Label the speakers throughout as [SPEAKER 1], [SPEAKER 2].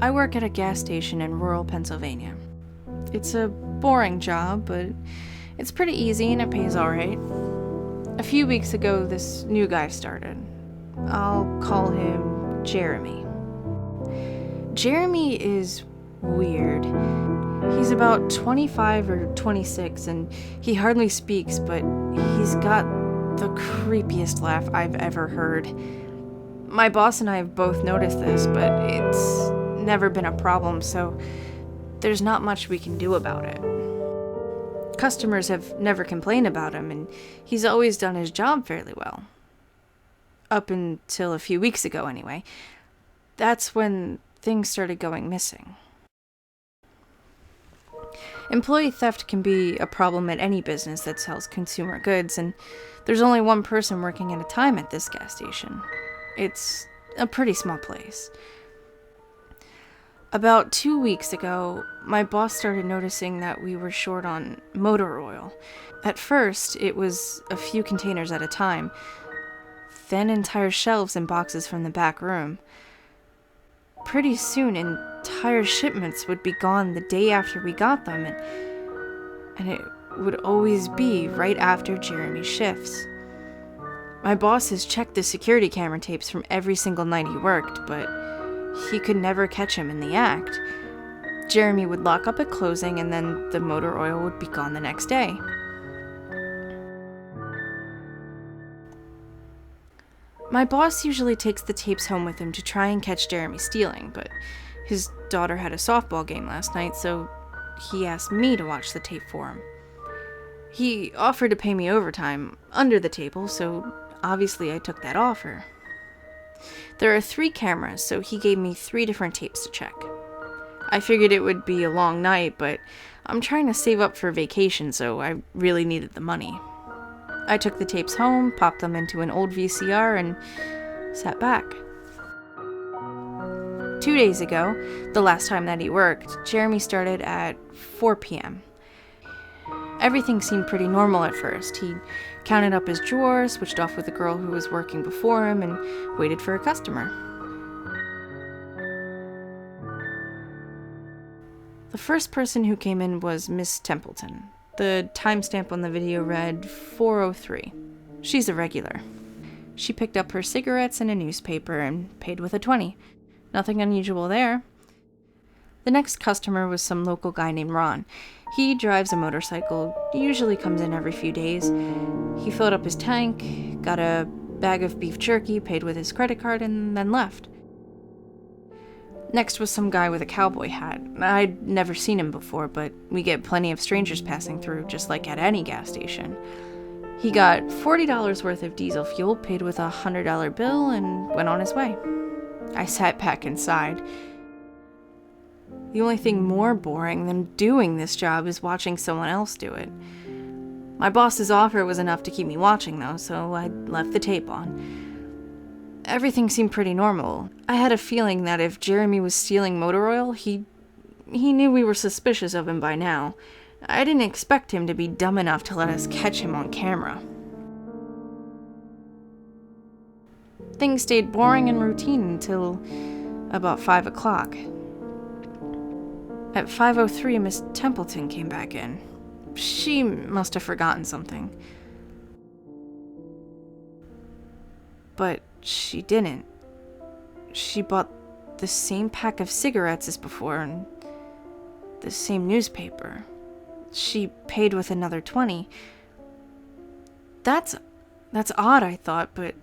[SPEAKER 1] I work at a gas station in rural Pennsylvania. It's a boring job, but it's pretty easy and it pays alright. A few weeks ago, this new guy started. I'll call him Jeremy. Jeremy is weird. He's about 25 or 26, and he hardly speaks, but he's got the creepiest laugh I've ever heard. My boss and I have both noticed this, but it's never been a problem, so there's not much we can do about it. Customers have never complained about him, and he's always done his job fairly well. Up until a few weeks ago, anyway. That's when things started going missing. Employee theft can be a problem at any business that sells consumer goods, and there's only one person working at a time at this gas station. It's a pretty small place. About 2 weeks ago, my boss started noticing that we were short on motor oil. At first, it was a few containers at a time, then entire shelves and boxes from the back room. Pretty soon, entire shipments would be gone the day after we got them, and it would always be right after Jeremy's shifts. My boss has checked the security camera tapes from every single night he worked, but he could never catch him in the act. Jeremy would lock up at closing, and then the motor oil would be gone the next day. My boss usually takes the tapes home with him to try and catch Jeremy stealing, but his daughter had a softball game last night, so he asked me to watch the tape for him. He offered to pay me overtime under the table, so obviously I took that offer. There are 3 cameras, so he gave me 3 different tapes to check. I figured it would be a long night, but I'm trying to save up for vacation, so I really needed the money. I took the tapes home, popped them into an old VCR, and sat back. 2 days ago, the last time that he worked, Jeremy started at 4 p.m. Everything seemed pretty normal at first. He counted up his drawers, switched off with the girl who was working before him, and waited for a customer. The first person who came in was Miss Templeton. The timestamp on the video read 4:03. She's a regular. She picked up her cigarettes and a newspaper and paid with a 20. Nothing unusual there. The next customer was some local guy named Ron. He drives a motorcycle, usually comes in every few days. He filled up his tank, got a bag of beef jerky, paid with his credit card, and then left. Next was some guy with a cowboy hat. I'd never seen him before, but we get plenty of strangers passing through, just like at any gas station. He got $40 worth of diesel fuel, paid with a $100 bill, and went on his way. I sat back inside. The only thing more boring than doing this job is watching someone else do it. My boss's offer was enough to keep me watching, though, so I left the tape on. Everything seemed pretty normal. I had a feeling that if Jeremy was stealing motor oil, he knew we were suspicious of him by now. I didn't expect him to be dumb enough to let us catch him on camera. Things stayed boring and routine until about 5 o'clock. At 5:03, Miss Templeton came back in. She must have forgotten something. But she didn't. She bought the same pack of cigarettes as before and the same newspaper. She paid with another 20. That's odd, I thought, but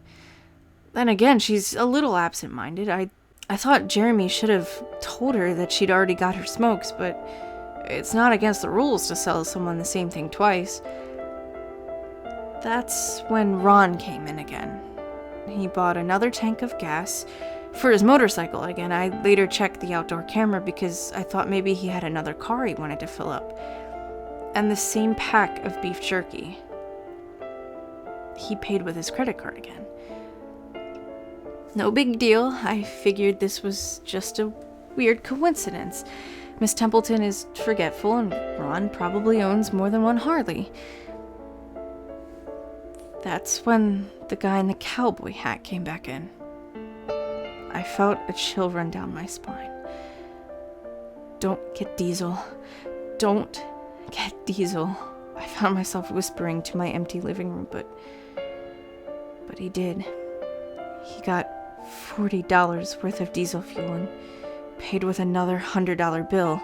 [SPEAKER 1] then again, she's a little absent-minded. I thought Jeremy should have told her that she'd already got her smokes, but it's not against the rules to sell someone the same thing twice. That's when Ron came in again. He bought another tank of gas for his motorcycle again. I later checked the outdoor camera because I thought maybe he had another car he wanted to fill up. And the same pack of beef jerky. He paid with his credit card again. No big deal. I figured this was just a weird coincidence. Miss Templeton is forgetful, and Ron probably owns more than one Harley. That's when the guy in the cowboy hat came back in. I felt a chill run down my spine. Don't get Diesel. Don't get Diesel. I found myself whispering to my empty living room, but he did. He got $40 worth of diesel fuel and paid with another $100 bill.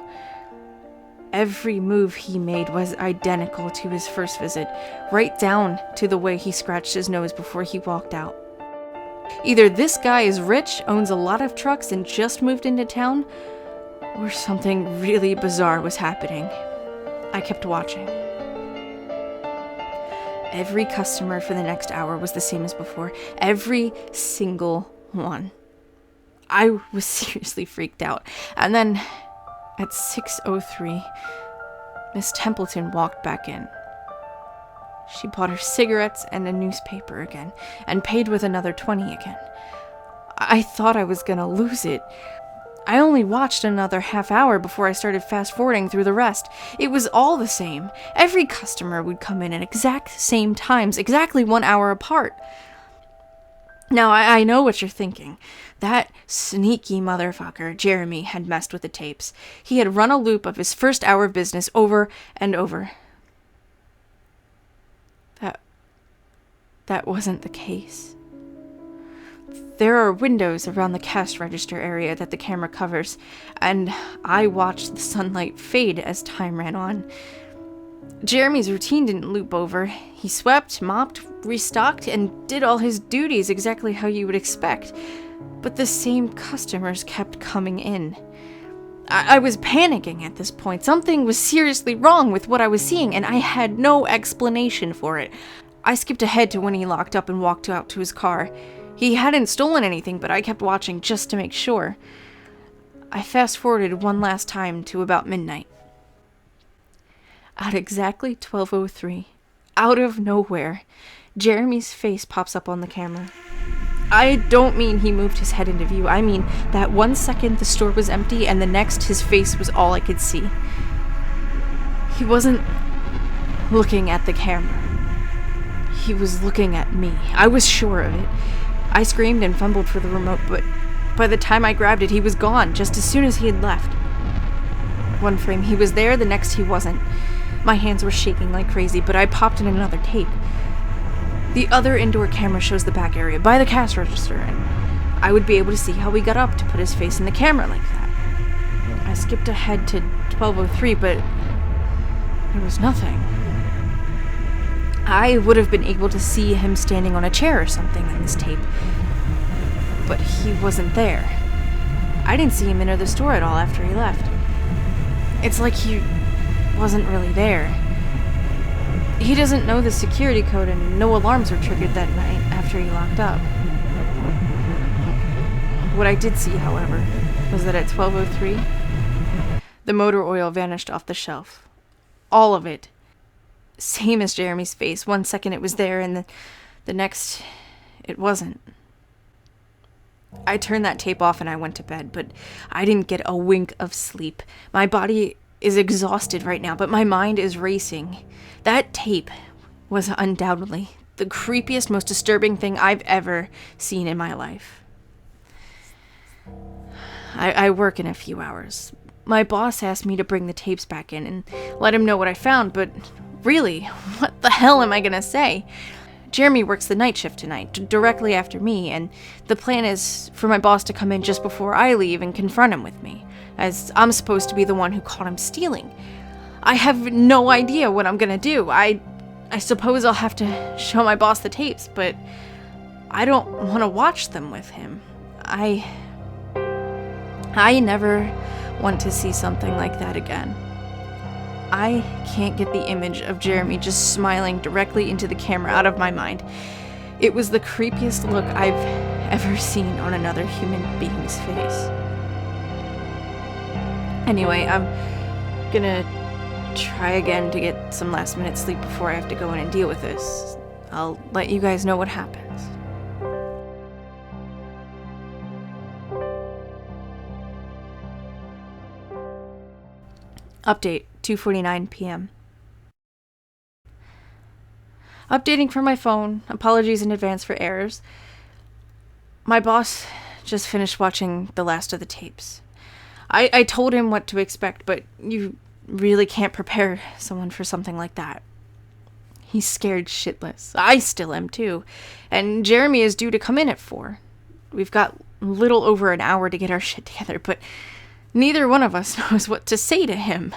[SPEAKER 1] Every move he made was identical to his first visit, right down to the way he scratched his nose before he walked out. Either this guy is rich, owns a lot of trucks, and just moved into town, or something really bizarre was happening. I kept watching. Every customer for the next hour was the same as before. Every single one. I was seriously freaked out. And then, at 6:03, Miss Templeton walked back in. She bought her cigarettes and a newspaper again, and paid with another $20 again. I thought I was gonna lose it. I only watched another half hour before I started fast-forwarding through the rest. It was all the same. Every customer would come in at exact same times, exactly 1 hour apart. Now, I know what you're thinking. That sneaky motherfucker, Jeremy, had messed with the tapes. He had run a loop of his first hour of business over and over. That wasn't the case. There are windows around the cash register area that the camera covers, and I watched the sunlight fade as time ran on. Jeremy's routine didn't loop over. He swept, mopped, restocked, and did all his duties exactly how you would expect. But the same customers kept coming in. I was panicking at this point. Something was seriously wrong with what I was seeing, and I had no explanation for it. I skipped ahead to when he locked up and walked out to his car. He hadn't stolen anything, but I kept watching just to make sure. I fast-forwarded one last time to about midnight. At exactly 12:03, out of nowhere, Jeremy's face pops up on the camera. I don't mean he moved his head into view. I mean that 1 second the store was empty and the next his face was all I could see. He wasn't looking at the camera. He was looking at me. I was sure of it. I screamed and fumbled for the remote, but by the time I grabbed it, he was gone, just as soon as he had left. One frame he was there, the next he wasn't. My hands were shaking like crazy, but I popped in another tape. The other indoor camera shows the back area, by the cash register, and I would be able to see how he got up to put his face in the camera like that. I skipped ahead to 12:03, but there was nothing. I would have been able to see him standing on a chair or something in this tape, but he wasn't there. I didn't see him enter the store at all after he left. It's like he wasn't really there. He doesn't know the security code and no alarms were triggered that night after he locked up. What I did see, however, was that at 12:03, the motor oil vanished off the shelf. All of it. Same as Jeremy's face. 1 second it was there, and the next, it wasn't. I turned that tape off and I went to bed, but I didn't get a wink of sleep. My body is exhausted right now, but my mind is racing. That tape was undoubtedly the creepiest, most disturbing thing I've ever seen in my life. I work in a few hours. My boss asked me to bring the tapes back in and let him know what I found, but really, what the hell am I gonna say? Jeremy works the night shift tonight, directly after me, and the plan is for my boss to come in just before I leave and confront him with me, as I'm supposed to be the one who caught him stealing. I have no idea what I'm gonna do. I suppose I'll have to show my boss the tapes, but I don't want to watch them with him. I never want to see something like that again. I can't get the image of Jeremy just smiling directly into the camera out of my mind. It was the creepiest look I've ever seen on another human being's face. Anyway, I'm gonna try again to get some last-minute sleep before I have to go in and deal with this. I'll let you guys know what happens. Update, 2:49 p.m. Updating from my phone. Apologies in advance for errors. My boss just finished watching the last of the tapes. I told him what to expect, but you really can't prepare someone for something like that. He's scared shitless. I still am too. And Jeremy is due to come in at 4. We've got little over an hour to get our shit together, but neither one of us knows what to say to him.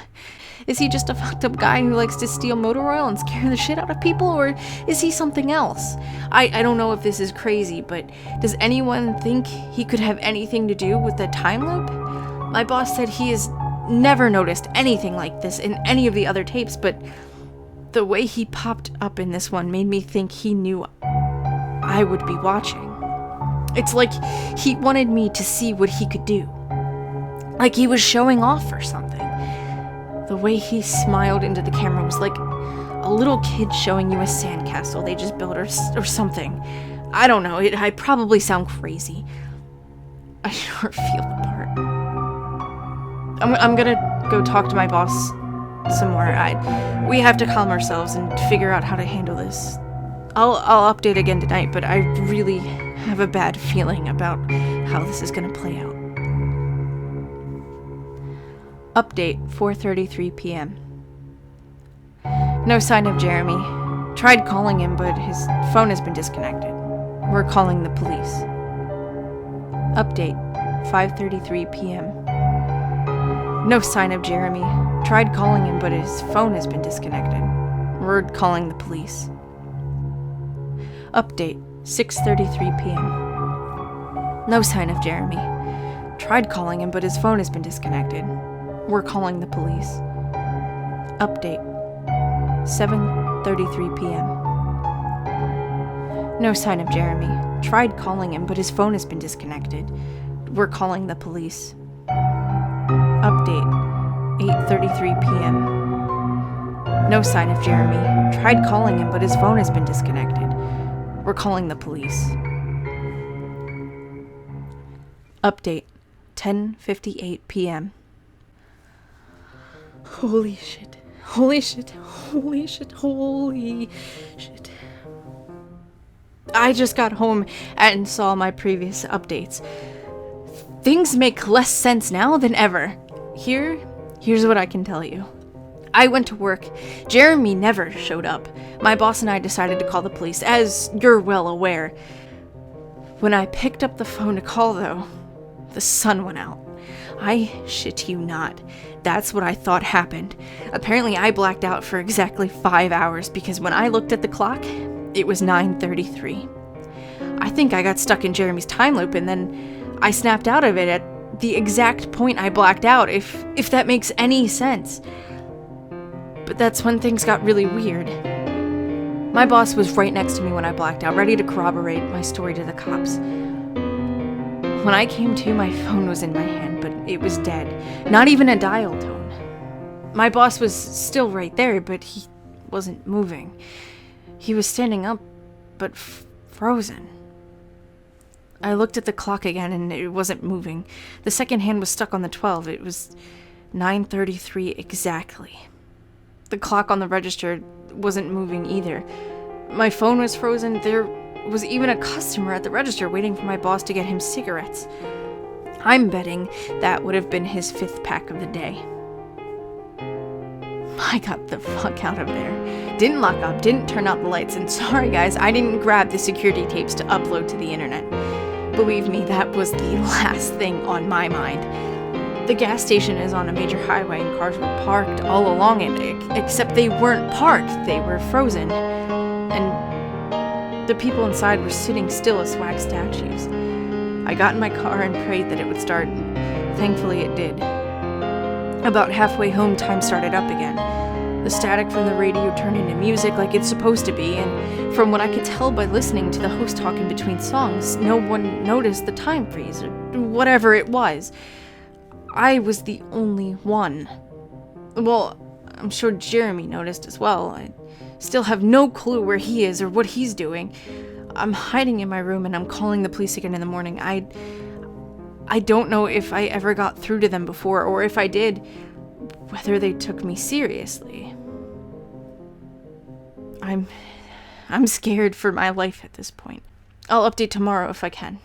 [SPEAKER 1] Is he just a fucked up guy who likes to steal motor oil and scare the shit out of people, or is he something else? I don't know if this is crazy, but does anyone think he could have anything to do with the time loop? My boss said he has never noticed anything like this in any of the other tapes, but the way he popped up in this one made me think he knew I would be watching. It's like he wanted me to see what he could do. Like he was showing off or something. The way he smiled into the camera was like a little kid showing you a sandcastle they just built or something. I don't know, I probably sound crazy. I sure feel the part. I'm gonna go talk to my boss some more. We have to calm ourselves and figure out how to handle this. I'll update again tonight, but I really have a bad feeling about how this is gonna play out. Update, 4:33 p.m. No sign of Jeremy. Tried calling him, but his phone has been disconnected. We're calling the police. Update, 5:33 p.m. No sign of Jeremy. Tried calling him, but his phone has been disconnected. We're calling the police. Update, 6:33 p.m. No sign of Jeremy. Tried calling him, but his phone has been disconnected. We're calling the police. Update, 7:33 p.m. No sign of Jeremy. Tried calling him, but his phone has been disconnected. We're calling the police. Update, 8:33 p.m. No sign of Jeremy. Tried calling him, but his phone has been disconnected. We're calling the police. Update, 10:58 p.m. Holy shit. Holy shit. Holy shit. Holy shit. I just got home and saw my previous updates. Things make less sense now than ever. Here's what I can tell you. I went to work. Jeremy never showed up. My boss and I decided to call the police, as you're well aware. When I picked up the phone to call, though, the sun went out. I shit you not. That's what I thought happened. Apparently I blacked out for exactly 5 hours because when I looked at the clock, it was 9:33. I think I got stuck in Jeremy's time loop and then I snapped out of it at the exact point I blacked out, if that makes any sense. But that's when things got really weird. My boss was right next to me when I blacked out, ready to corroborate my story to the cops. When I came to, my phone was in my hand, but it was dead. Not even a dial tone. My boss was still right there, but he wasn't moving. He was standing up, but frozen. I looked at the clock again, and it wasn't moving. The second hand was stuck on the 12. It was 9:33 exactly. The clock on the register wasn't moving either. My phone was frozen. There was even a customer at the register waiting for my boss to get him cigarettes. I'm betting that would have been his 5th pack of the day. I got the fuck out of there. Didn't lock up, didn't turn out the lights, and sorry guys, I didn't grab the security tapes to upload to the internet. Believe me, that was the last thing on my mind. The gas station is on a major highway and cars were parked all along it, except they weren't parked, they were frozen. And the people inside were sitting still as wax statues. I got in my car and prayed that it would start, and thankfully it did. About halfway home, time started up again. The static from the radio turned into music like it's supposed to be, and from what I could tell by listening to the host talk in between songs, no one noticed the time freeze, or whatever it was. I was the only one. Well, I'm sure Jeremy noticed as well. I still have no clue where he is or what he's doing. I'm hiding in my room and I'm calling the police again in the morning. I don't know if I ever got through to them before, or if I did, whether they took me seriously. I'm scared for my life at this point. I'll update tomorrow if I can.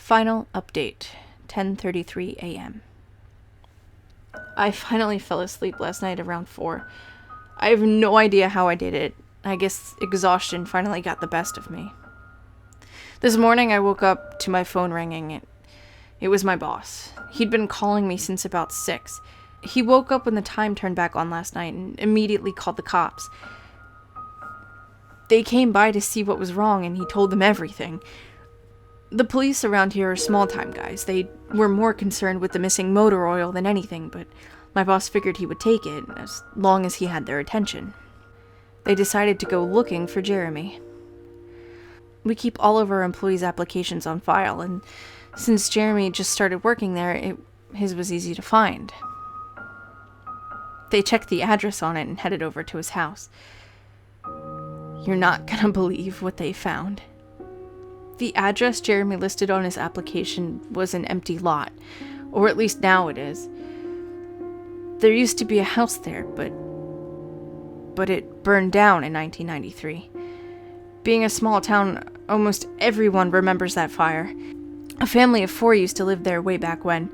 [SPEAKER 1] Final update, 10:33 a.m. I finally fell asleep last night around 4. I have no idea how I did it. I guess exhaustion finally got the best of me. This morning I woke up to my phone ringing. It was my boss. He'd been calling me since about 6. He woke up when the time turned back on last night and immediately called the cops. They came by to see what was wrong and he told them everything. The police around here are small-time guys. They were more concerned with the missing motor oil than anything, but my boss figured he would take it as long as he had their attention. They decided to go looking for Jeremy. We keep all of our employees' applications on file, and since Jeremy just started working there, his was easy to find. They checked the address on it and headed over to his house. You're not gonna believe what they found. The address Jeremy listed on his application was an empty lot, or at least now it is. There used to be a house there, but it burned down in 1993. Being a small town, almost everyone remembers that fire. A family of 4 used to live there way back when.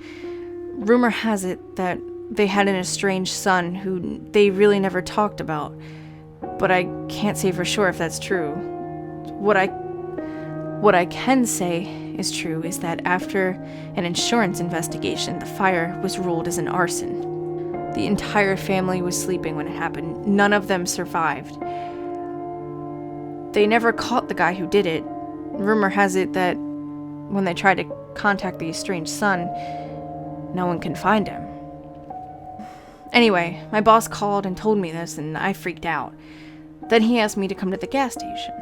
[SPEAKER 1] Rumor has it that they had an estranged son who they really never talked about, but I can't say for sure if that's true. What I can say is true is that after an insurance investigation, the fire was ruled as an arson. The entire family was sleeping when it happened. None of them survived. They never caught the guy who did it. Rumor has it that when they tried to contact the estranged son, no one can find him. Anyway, my boss called and told me this, and I freaked out. Then he asked me to come to the gas station.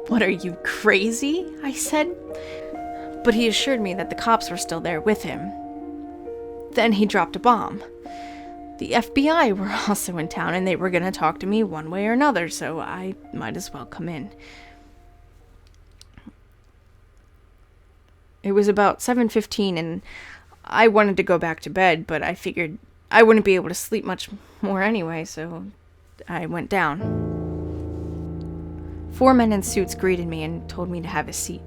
[SPEAKER 1] What, are you crazy? I said. But he assured me that the cops were still there with him. Then he dropped a bomb. The FBI were also in town, and they were going to talk to me one way or another, so I might as well come in. It was about 7:15, and I wanted to go back to bed, but I figured I wouldn't be able to sleep much more anyway, so I went down. 4 men in suits greeted me and told me to have a seat.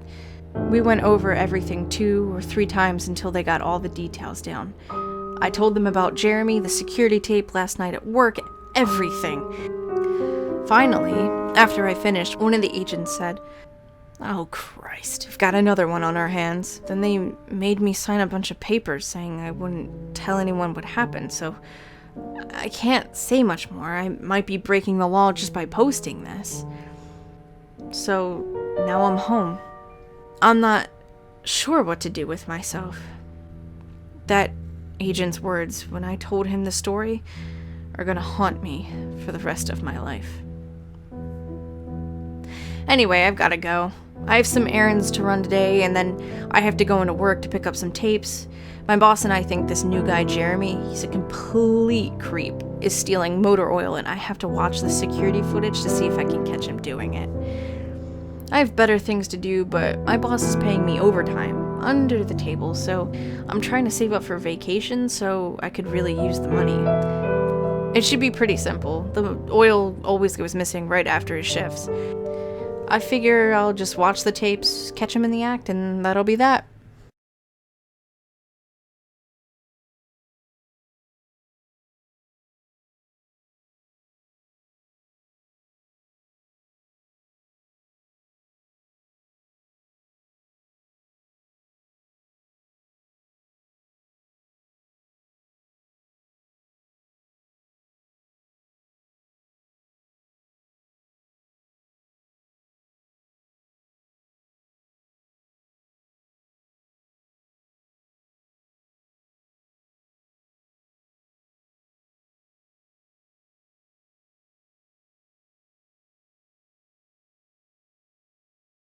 [SPEAKER 1] We went over everything 2 or 3 times until they got all the details down. I told them about Jeremy, the security tape last night at work, everything. Finally, after I finished, one of the agents said, "Oh, Christ, we've got another one on our hands." Then they made me sign a bunch of papers saying I wouldn't tell anyone what happened, so I can't say much more. I might be breaking the law just by posting this. So now I'm home. I'm not sure what to do with myself. That agent's words when I told him the story are gonna haunt me for the rest of my life. Anyway, I've gotta go. I have some errands to run today, and then I have to go into work to pick up some tapes. My boss and I think this new guy, Jeremy, he's a complete creep, is stealing motor oil, and I have to watch the security footage to see if I can catch him doing it. I have better things to do, but my boss is paying me overtime, under the table, so I'm trying to save up for vacation so I could really use the money. It should be pretty simple. The oil always goes missing right after his shifts. I figure I'll just watch the tapes, catch him in the act, and that'll be that.